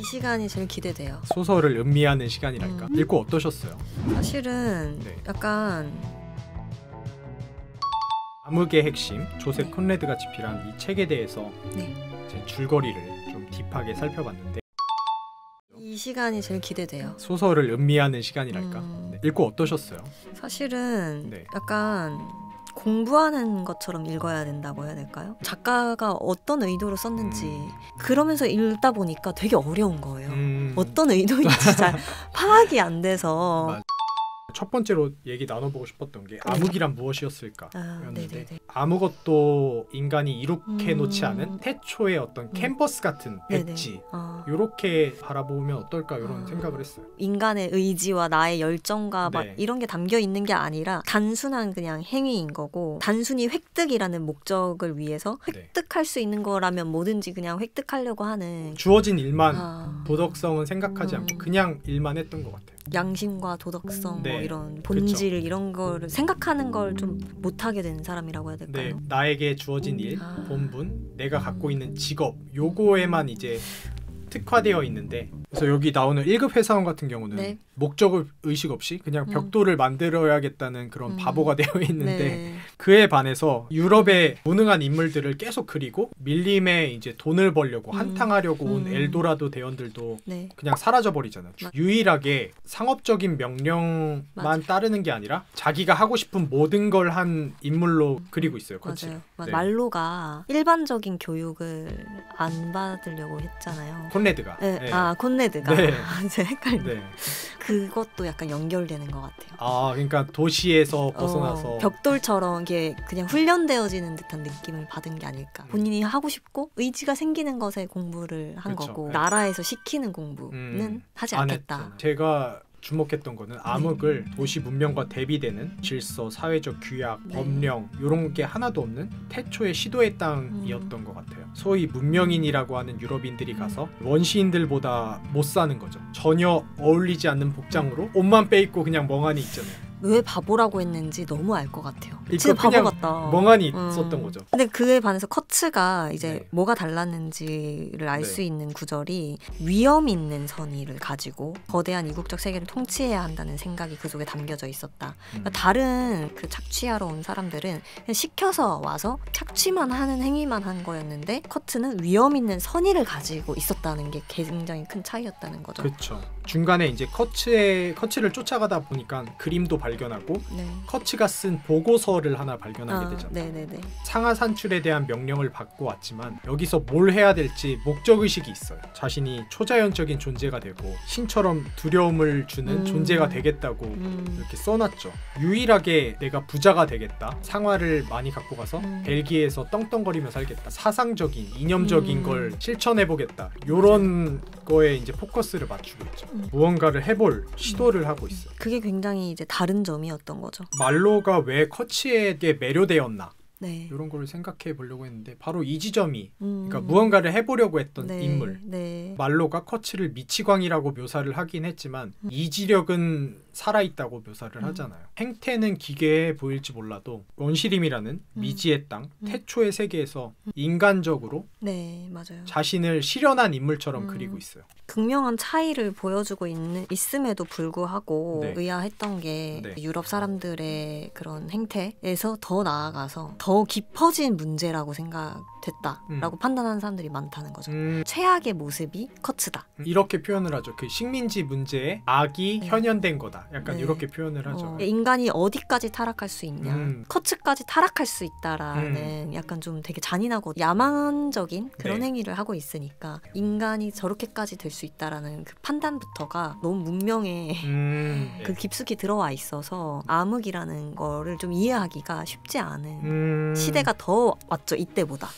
이 시간이 제일 기대돼요. 소설을 음미하는 시간이랄까? 읽고 어떠셨어요? 사실은 약간 암흑의 핵심, 조셉 콘레드가 집필한 이 책에 대해서 제 줄거리를 좀 딥하게 살펴봤는데 이 시간이 제일 기대돼요. 소설을 음미하는 시간이랄까? 읽고 어떠셨어요? 사실은 약간 공부하는 것처럼 읽어야 된다고 해야 될까요? 작가가 어떤 의도로 썼는지 그러면서 읽다 보니까 되게 어려운 거예요. 어떤 의도인지 잘 파악이 안 돼서 첫 번째로 얘기 나눠보고 싶었던 게 암흑이란 무엇이었을까 였는데 아무것도 인간이 이룩해놓지 않은 태초의 어떤 캔버스 같은 백지 이렇게 바라보면 어떨까 이런 생각을 했어요. 인간의 의지와 나의 열정과 막 이런 게 담겨 있는 게 아니라 단순한 그냥 행위인 거고 단순히 획득이라는 목적을 위해서 획득할 수 있는 거라면 뭐든지 그냥 획득하려고 하는 주어진 일만 도덕성은 생각하지 않고 그냥 일만 했던 것 같아요. 양심과 도덕성 뭐 이런 본질 이런 거를 생각하는 걸 좀 못하게 된 사람이라고 해야 될까요? 나에게 주어진 일, 본분, 내가 갖고 있는 직업 요거에만 이제 특화되어 있는데 그래서 여기 나오는 1급 회사원 같은 경우는 목적을 의식 없이 그냥 벽돌을 만들어야겠다는 그런 바보가 되어 있는데 그에 반해서 유럽의 무능한 인물들을 계속 그리고 밀림에 이제 돈을 벌려고 한탕하려고 온 엘도라도 대원들도 그냥 사라져버리잖아요. 유일하게 상업적인 명령만 따르는 게 아니라 자기가 하고 싶은 모든 걸 한 인물로 그리고 있어요. 맞아요. 말로가 일반적인 교육을 안 받으려고 했잖아요. 콘레드가. 콘레드가. 이제 헷갈려. 그것도 약간 연결되는 것 같아요. 그러니까 도시에서 벗어나서 벽돌처럼 이게 그냥 훈련되어지는 듯한 느낌을 받은 게 아닐까. 본인이 하고 싶고 의지가 생기는 것에 공부를 한 거고 나라에서 시키는 공부는 하지 않겠다. 제가 주목했던 거는 암흑을 도시 문명과 대비되는 질서, 사회적 규약, 법령 이런 게 하나도 없는 태초의 시도의 땅이었던 것 같아요. 소위 문명인이라고 하는 유럽인들이 가서 원시인들보다 못 사는 거죠. 전혀 어울리지 않는 복장으로 옷만 빼입고 그냥 멍하니 있잖아요. 왜 바보라고 했는지 너무 알 것 같아요. 진짜 바보 같다. 멍하니 있었던 거죠. 근데 그에 반해서 커츠가 이제 뭐가 달랐는지를 알 수 있는 구절이 위험 있는 선의를 가지고 거대한 이국적 세계를 통치해야 한다는 생각이 그 속에 담겨져 있었다. 그러니까 다른 그 착취하러 온 사람들은 그냥 시켜서 와서 착취만 하는 행위만 한 거였는데 커츠는 위험 있는 선의를 가지고 있었다는 게 굉장히 큰 차이였다는 거죠. 그렇죠. 중간에 이제 커츠를 쫓아가다 보니까 그림도 발견하고 커츠가 쓴 보고서를 하나 발견하게 되잖아요. 상하 산출에 대한 명령을 받고 왔지만 여기서 뭘 해야 될지 목적의식이 있어요. 자신이 초자연적인 존재가 되고 신처럼 두려움을 주는 존재가 되겠다고 이렇게 써놨죠. 유일하게 내가 부자가 되겠다. 상화를 많이 갖고 가서 벨기에에서 떵떵거리며 살겠다. 사상적인, 이념적인 걸 실천해보겠다. 요런 거에 이제 포커스를 맞추고 있죠. 무언가를 해볼 시도를 하고 있어요. 그게 굉장히 이제 다른 점이었던 거죠. 말로가 왜 커치에게 매료되었나 이런 걸 생각해 보려고 했는데 바로 이 지점이 그러니까 무언가를 해보려고 했던 인물 말로가 커치를 미치광이라고 묘사를 하긴 했지만 이지력은 살아있다고 묘사를 하잖아요. 행태는 기괴해 보일지 몰라도 원시림이라는 미지의 땅, 태초의 세계에서 인간적으로 자신을 실현한 인물처럼 그리고 있어요. 극명한 차이를 보여주고 있음에도 불구하고 의아했던 게 유럽 사람들의 그런 행태에서 더 나아가서 더 깊어진 문제라고 생각됐다라고 판단하는 사람들이 많다는 거죠. 최악의 모습이 커츠다. 이렇게 표현을 하죠. 그 식민지 문제에 악이 현현된 거다. 약간 이렇게 표현을 하죠. 인간이 어디까지 타락할 수 있냐. 커츠까지 타락할 수 있다라는 약간 좀 되게 잔인하고 야만적인 그런 행위를 하고 있으니까 인간이 저렇게까지 될 수 있다라는 그 판단부터가 너무 문명에 그 깊숙이 들어와 있어서 암흑이라는 거를 좀 이해하기가 쉽지 않은 시대가 더 왔죠. 이때보다.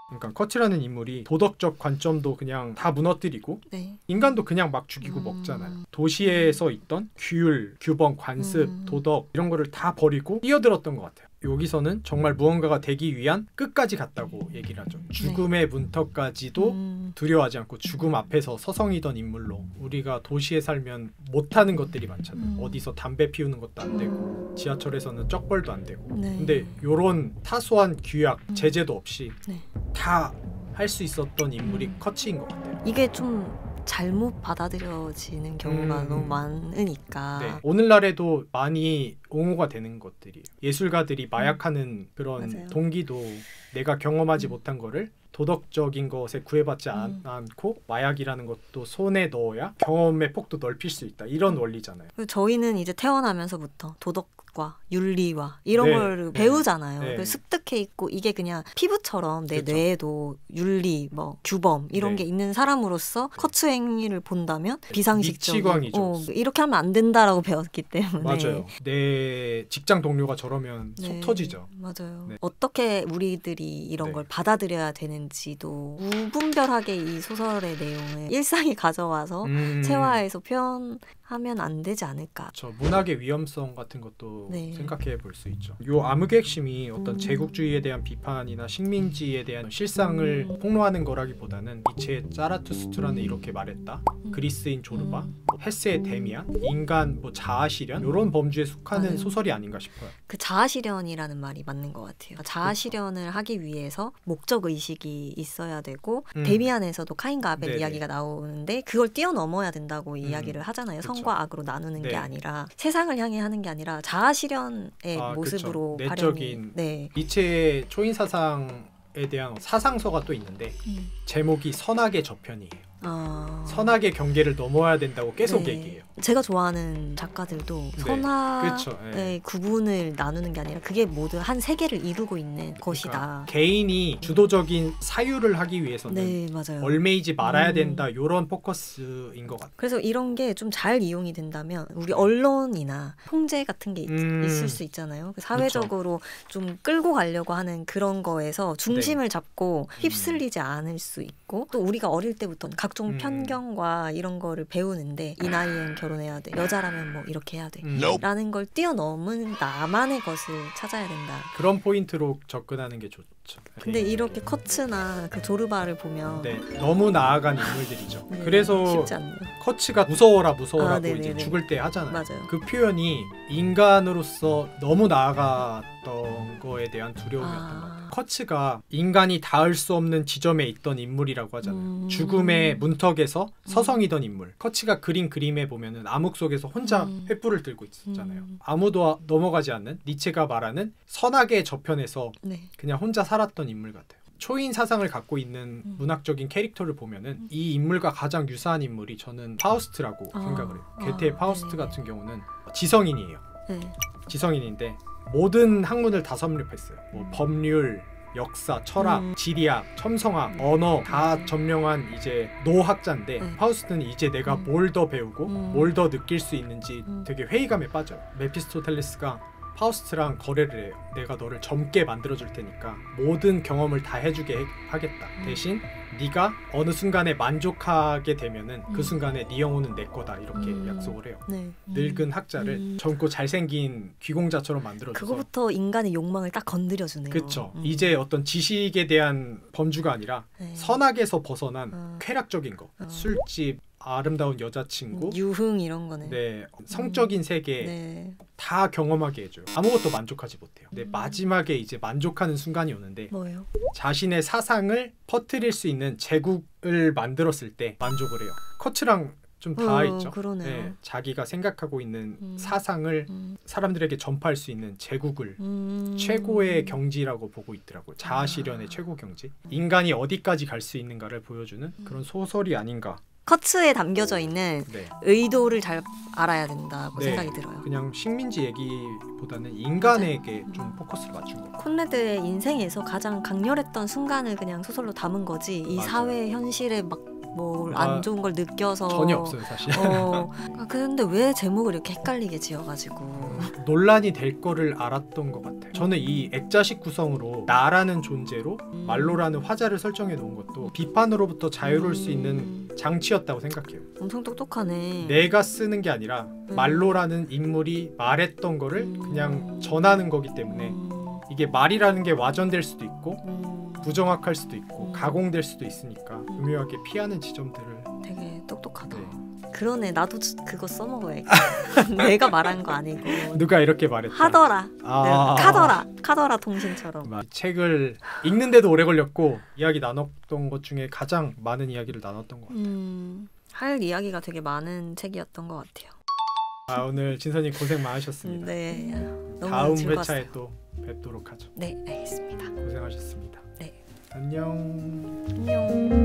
그러니까 커츠라는 인물이 도덕적 관점도 그냥 다 무너뜨리고 인간도 그냥 막 죽이고 먹잖아요. 도시에서 있던 규율, 규범, 관습, 도덕 이런 거를 다 버리고 뛰어들었던 것 같아요. 여기서는 정말 무언가가 되기 위한 끝까지 갔다고 얘기를 하죠. 죽음의 문턱까지도 두려워하지 않고 죽음 앞에서 서성이던 인물로 우리가 도시에 살면 못하는 것들이 많잖아요. 어디서 담배 피우는 것도 안 되고 지하철에서는 쩍벌도 안 되고 근데 요런 사소한 규약, 제재도 없이 다 할 수 있었던 인물이 커치인 것 같아요. 이게 좀 잘못 받아들여지는 경우가 너무 많으니까. 네. 오늘날에도 많이 옹호가 되는 것들이에요. 예술가들이 마약하는 그런 맞아요. 동기도 내가 경험하지 못한 거를 도덕적인 것에 구애받지 않고 마약이라는 것도 손에 넣어야 경험의 폭도 넓힐 수 있다. 이런 원리잖아요. 저희는 이제 태어나면서부터 도덕과 윤리와 이런 걸 배우잖아요. 습득해 있고 이게 그냥 피부처럼 내 뇌에도 윤리, 뭐 규범 이런 게 있는 사람으로서 커츠 행위를 본다면 비상식적인 이렇게 하면 안 된다라고 배웠기 때문에. 맞아요. 내 직장 동료가 저러면 속 터지죠. 맞아요. 어떻게 우리들이 이런 걸 받아들여야 되는지도 무분별하게 이 소설의 내용을 일상에 가져와서 체화해서 표현하면 안 되지 않을까. 문학의 위험성 같은 것도 생각해 볼 수 있죠. 요 암흑의 핵심이 어떤 제국주의에 대한 비판이나 식민지에 대한 실상을 폭로하는 거라기보다는 니체의 짜라투스트라는 이렇게 말했다. 그리스인 조르바, 헤세의 데미안, 인간 자아실현 이런 범주에 속하는 소설이 아닌가 싶어요. 그 자아실현이라는 말이 맞는 것 같아요. 자아실현을 하기 위해서 목적 의식이 있어야 되고 데미안에서도 카인과 아벨 이야기가 나오는데 그걸 뛰어넘어야 된다고 이야기를 하잖아요. 선과 악으로 나누는 게 아니라 세상을 향해 하는 게 아니라 자아실현의 모습으로 내적인 니체의 초인 사상에 대한 사상서가 또 있는데 제목이 선악의 저편이에요. 선악의 경계를 넘어야 된다고 계속 얘기해요. 제가 좋아하는 작가들도 선악의 구분을 나누는 게 아니라 그게 모두 한 세계를 이루고 있는 것이다. 개인이 주도적인 사유를 하기 위해서는 얼매이지 말아야 된다. 이런 포커스인 것 같아요. 그래서 이런 게 좀 잘 이용이 된다면 우리 언론이나 통제 같은 게 있을 수 있잖아요. 사회적으로 좀 끌고 가려고 하는 그런 거에서 중심을 잡고 휩쓸리지 않을 수 있고 또 우리가 어릴 때부터 각종 편견과 이런 거를 배우는데 이 나이엔 결혼해야 돼. 여자라면 뭐 이렇게 해야 돼. 라는 걸 뛰어넘은 나만의 것을 찾아야 된다. 그런 포인트로 접근하는 게 좋죠. 근데 이렇게 커츠나 그 조르바를 보면 너무 나아간 인물들이죠. 그래서 커츠가 무서워라고 이제 죽을 때 하잖아요. 맞아요. 그 표현이 인간으로서 너무 나아갔던 거에 대한 두려움이었던 것 같아요. 커츠가 인간이 닿을 수 없는 지점에 있던 인물이라고 하잖아요. 죽음의 문턱에서 서성이던 인물. 커츠가 그린 그림에 보면은 암흑 속에서 혼자 횃불을 들고 있었잖아요. 아무도 넘어가지 않는 니체가 말하는 선악의 저편에서 그냥 혼자 살았던 인물 같아요. 초인 사상을 갖고 있는 문학적인 캐릭터를 보면은 이 인물과 가장 유사한 인물이 저는 파우스트라고 생각을 해요. 게테의 파우스트 같은 경우는 지성인이에요. 지성인인데 모든 학문을 다 섭렵했어요. 법률, 역사, 철학, 지리학, 첨성학, 언어 다 점령한 이제 노학자인데 파우스트는 이제 내가 뭘 더 배우고 뭘 더 느낄 수 있는지 되게 회의감에 빠져요. 메피스토텔레스가 파우스트랑 거래를 해요. 내가 너를 젊게 만들어줄 테니까 모든 경험을 다 해주게 하겠다. 대신 네가 어느 순간에 만족하게 되면은 그 순간에 네 영혼은 내 거다. 이렇게 약속을 해요. 늙은 학자를 젊고 잘생긴 귀공자처럼 만들어줘서 그거부터 인간의 욕망을 딱 건드려주네요. 그렇죠. 이제 어떤 지식에 대한 범주가 아니라 선악에서 벗어난 쾌락적인 거. 술집, 아름다운 여자친구, 유흥 이런 거네. 성적인 세계 다 경험하게 해줘요. 아무것도 만족하지 못해요. 근데 마지막에 이제 만족하는 순간이 오는데 뭐예요? 자신의 사상을 퍼뜨릴 수 있는 제국을 만들었을 때 만족을 해요. 커츠랑 좀 닿아 있죠. 자기가 생각하고 있는 사상을 사람들에게 전파할 수 있는 제국을 최고의 경지라고 보고 있더라고요. 자아실현의 최고 경지. 인간이 어디까지 갈 수 있는가를 보여주는 그런 소설이 아닌가. 커츠에 담겨져 있는 의도를 잘 알아야 된다고 생각이 들어요. 그냥 식민지 얘기보다는 인간에게 좀 포커스를 맞춘 거. 콘레드의 인생에서 가장 강렬했던 순간을 그냥 소설로 담은 거지. 이 사회 현실에 막 뭐 안 좋은 걸 느껴서 전혀 없어요 사실. 근데 왜 제목을 이렇게 헷갈리게 지어가지고 논란이 될 거를 알았던 것 같아요. 저는 이 액자식 구성으로 나라는 존재로 말로라는 화자를 설정해 놓은 것도 비판으로부터 자유로울 수 있는 장치였다고 생각해요. 엄청 똑똑하네. 내가 쓰는 게 아니라 말로라는 인물이 말했던 거를 그냥 전하는 거기 때문에 이게 말이라는 게 와전될 수도 있고 부정확할 수도 있고 가공될 수도 있으니까 교묘하게 피하는 지점들을. 되게 똑똑하다. 그러네. 나도 그거 써먹어야겠다. 내가 말한 거 아니고 누가 이렇게 말했다 하더라. 카더라 통신처럼. 책을 읽는데도 오래 걸렸고 이야기 나눴던 것 중에 가장 많은 이야기를 나눴던 것 같아요. 할 이야기가 되게 많은 책이었던 것 같아요. 오늘 진선님 고생 많으셨습니다. 네. 너무 다음 즐거웠어요. 회차에 또 뵙도록 하죠. 네, 알겠습니다. 고생하셨습니다. 네. 안녕. 안녕.